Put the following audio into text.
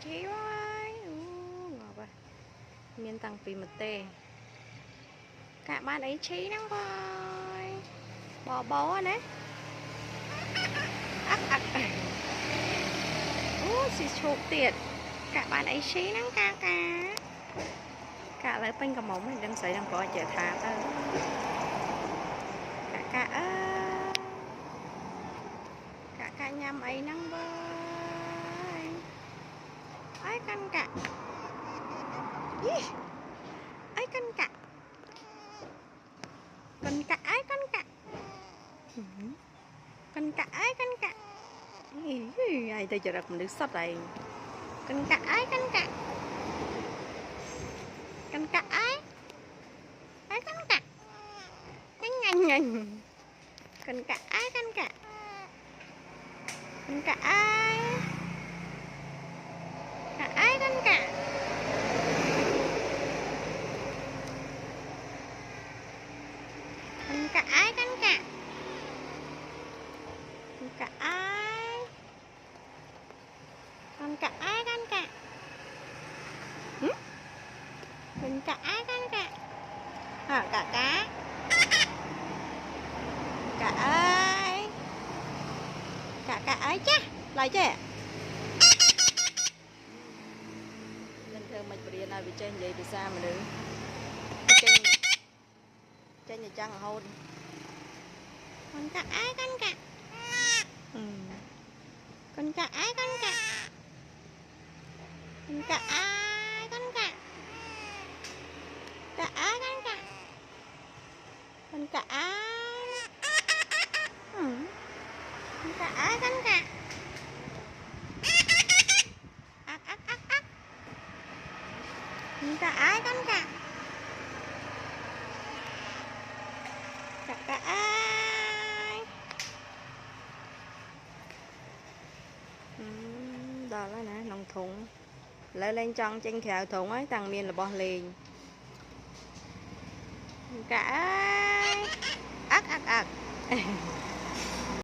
chí ơi ngọt rồi miên tăng vì mật tê cả bạn ấy chí lắm coi bò bố đấy xì chụp tiệt cả bạn ấy chí lắm ca cả lại bên cầm móng mình đang xảy đang có chợ thả tơ cả nhâm ấy năng bơi ấy căn cả ấy căn cả ấy căn cả ấy căn cả ai tôi chờ được mình được sót đây căn cả ấy căn cả ấy căn cả cái nhanh căn cả ấy căn cả ấy căn cả ấy căn cả ấy căn cả cả ai căn cả căn cả ai căn cả căn cả ai căn cả cả ơi cả ấy chứ lại chứ nên thường mình bữa nay bị trên vậy bị xa mà được trên nhà trăng hôn con cả ai căn cả con cả ai căn cả con cả ai căn cả ai căn cả con cả ai con cả ai căn cả con cả ai căn cả ai đó là nè nòng thùng lên trong trên khèo thùng ấy thằng miền là bò liền cả